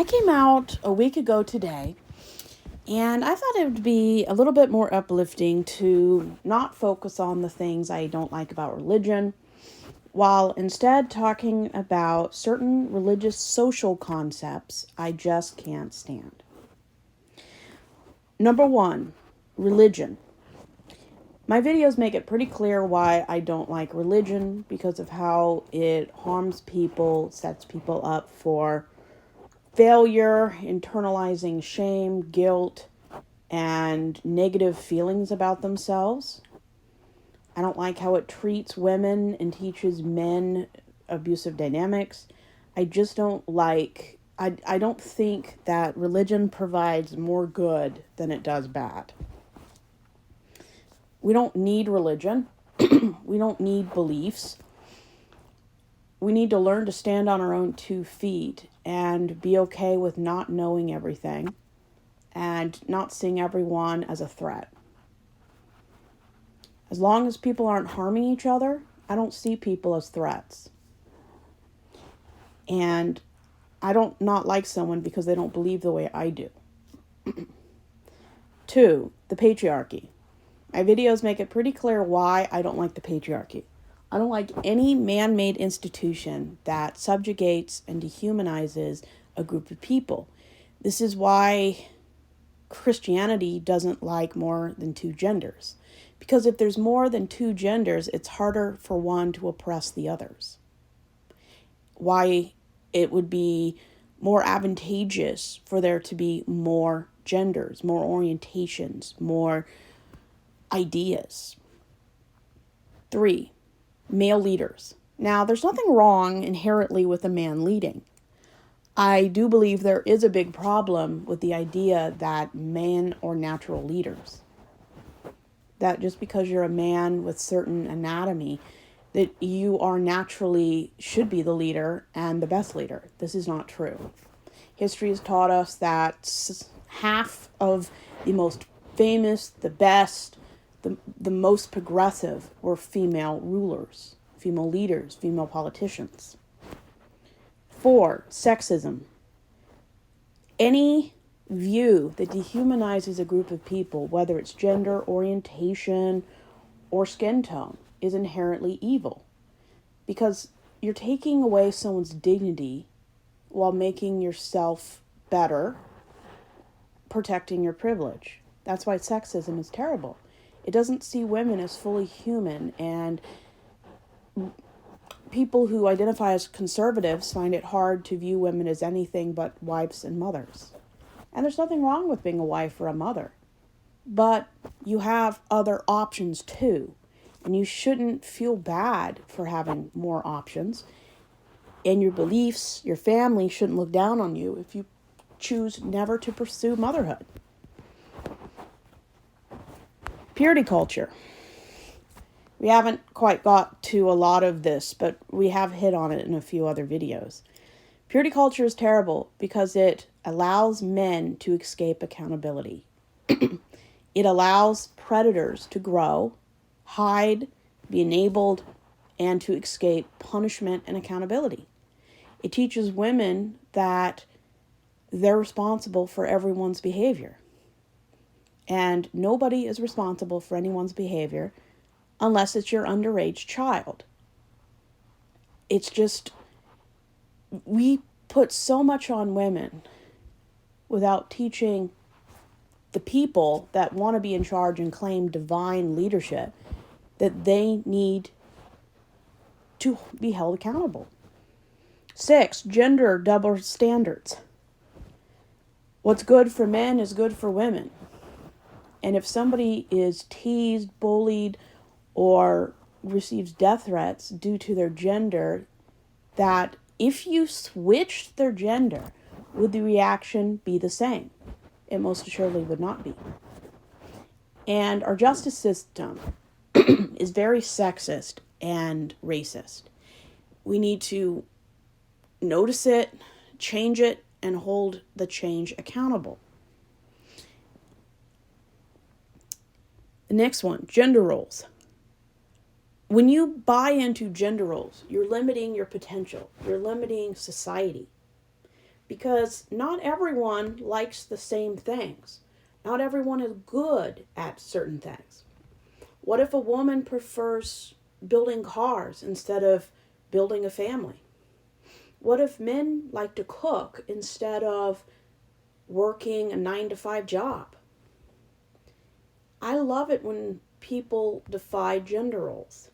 I came out a week ago today, and I thought it would be a little bit more uplifting to not focus on the things I don't like about religion, while instead talking about certain religious social concepts I just can't stand. Number one, religion. My videos make it pretty clear why I don't like religion because of how it harms people, sets people up for failure, internalizing shame, guilt, and negative feelings about themselves. I don't like how it treats women and teaches men abusive dynamics. I just don't like, I don't think that religion provides more good than it does bad. We don't need religion. We don't need beliefs. We need to learn to stand on our own 2 feet and be okay with not knowing everything and not seeing everyone as a threat. As long as people aren't harming each other, I don't see people as threats. And I don't not like someone because they don't believe the way I do. 2, the patriarchy. My videos make it pretty clear why I don't like the patriarchy. I don't like any man-made institution that subjugates and dehumanizes a group of people. This is why Christianity doesn't like more than 2 genders. Because if there's more than 2 genders, it's harder for one to oppress the others. Why it would be more advantageous for there to be more genders, more orientations, more ideas. 3, male leaders. Now, there's nothing wrong inherently with a man leading. I do believe there is a big problem with the idea that men are natural leaders. That just because you're a man with certain anatomy, that you are naturally should be the leader and the best leader. This is not true. History has taught us that half of the most famous, the best, the most progressive were female rulers, female leaders, female politicians. 4, sexism. Any view that dehumanizes a group of people, whether it's gender, orientation, or skin tone, is inherently evil. Because you're taking away someone's dignity while making yourself better, protecting your privilege. That's why sexism is terrible. It doesn't see women as fully human, and people who identify as conservatives find it hard to view women as anything but wives and mothers. And there's nothing wrong with being a wife or a mother. But you have other options too. And you shouldn't feel bad for having more options. And your beliefs, your family shouldn't look down on you if you choose never to pursue motherhood. Purity culture. We haven't quite got to a lot of this, but we have hit on it in a few other videos. Purity culture is terrible because it allows men to escape accountability. It allows predators to grow, hide, be enabled, and to escape punishment and accountability. It teaches women that they're responsible for everyone's behavior. And nobody is responsible for anyone's behavior unless it's your underage child. It's just, we put so much on women without teaching the people that want to be in charge and claim divine leadership that they need to be held accountable. 6, gender double standards. What's good for men is good for women. And if somebody is teased, bullied, or receives death threats due to their gender, that if you switched their gender, would the reaction be the same? It most assuredly would not be. And our justice system is very sexist and racist. We need to notice it, change it, and hold the change accountable. The next one, gender roles. When you buy into gender roles, you're limiting your potential. You're limiting society. because not everyone likes the same things. Not everyone is good at certain things. What if a woman prefers building cars instead of building a family? What if men like to cook instead of working a 9-to-5 job? I love it when people defy gender roles.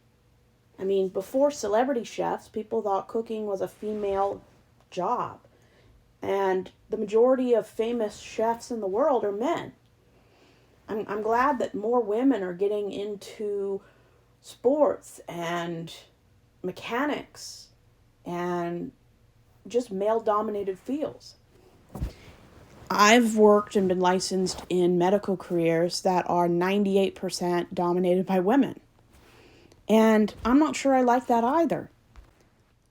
I mean, before celebrity chefs, people thought cooking was a female job. And the majority of famous chefs in the world are men. I'm glad that more women are getting into sports and mechanics and just male-dominated fields. I've worked and been licensed in medical careers that are 98% dominated by women. And I'm not sure I like that either.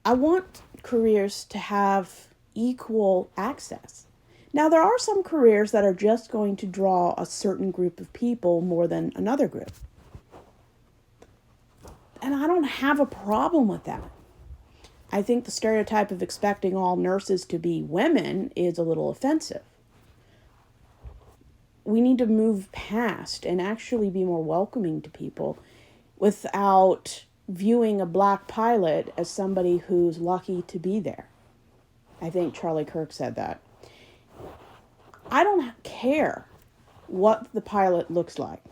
I want careers to have equal access. Now, there are some careers that are just going to draw a certain group of people more than another group. And I don't have a problem with that. I think the stereotype of expecting all nurses to be women is a little offensive. We need to move past and actually be more welcoming to people without viewing a black pilot as somebody who's lucky to be there. I think Charlie Kirk said that. I don't care what the pilot looks like.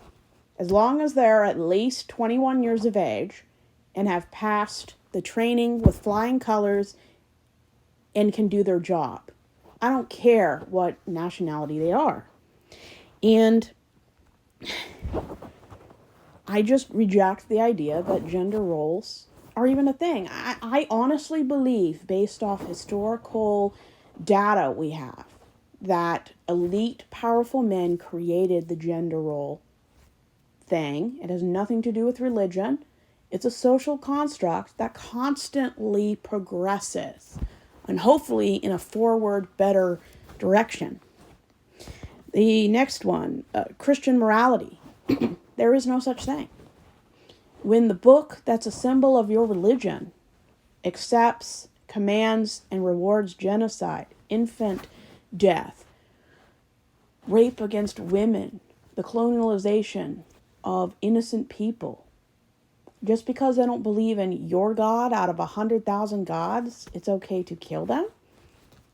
As long as they're at least 21 years of age and have passed the training with flying colors and can do their job. I don't care what nationality they are. And I just reject the idea that gender roles are even a thing. I honestly believe, based off historical data we have, that elite, powerful men created the gender role thing. It has nothing to do with religion. It's a social construct that constantly progresses, and hopefully in a forward, better direction. The next one, Christian morality. There is no such thing. When the book that's a symbol of your religion accepts, commands, and rewards genocide, infant death, rape against women, the colonialization of innocent people, just because they don't believe in your God out of 100,000 gods, it's okay to kill them?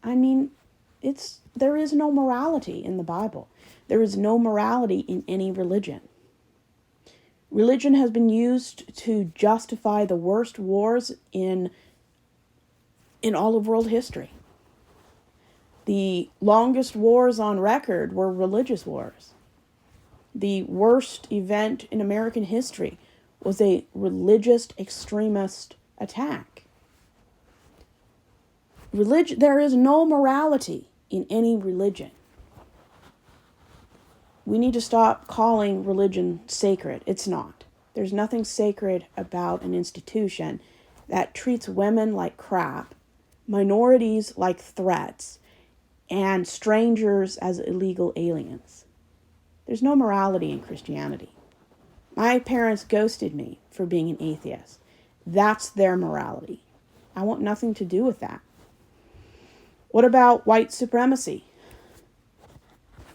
I mean, there is no morality in the Bible. There is no morality in any religion. Religion has been used to justify the worst wars in all of world history. The longest wars on record were religious wars. The worst event in American history was a religious extremist attack. There is no morality in any religion. We need to stop calling religion sacred. It's not. There's nothing sacred about an institution that treats women like crap, minorities like threats, and strangers as illegal aliens. There's no morality in Christianity. My parents ghosted me for being an atheist. That's their morality. I want nothing to do with that. What about white supremacy?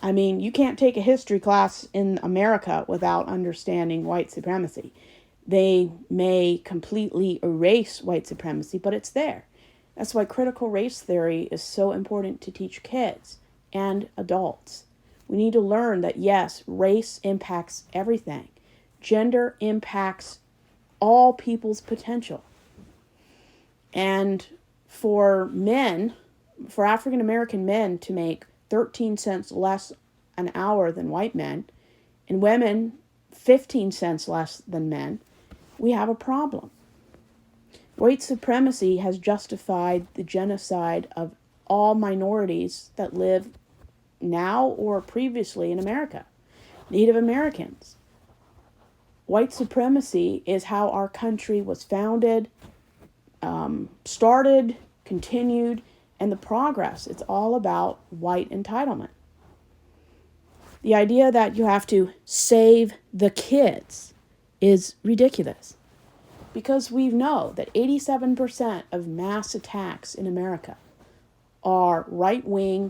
I mean, you can't take a history class in America without understanding white supremacy. They may completely erase white supremacy, but it's there. That's why critical race theory is so important to teach kids and adults. We need to learn that, yes, race impacts everything. Gender impacts all people's potential. And for African American men to make 13 cents less an hour than white men, and women 15 cents less than men, we have a problem. White supremacy has justified the genocide of all minorities that live now or previously in America. Native Americans. White supremacy is how our country was founded, started, continued, and the progress. It's all about white entitlement. The idea that you have to save the kids is ridiculous, because we know that 87% of mass attacks in America are right-wing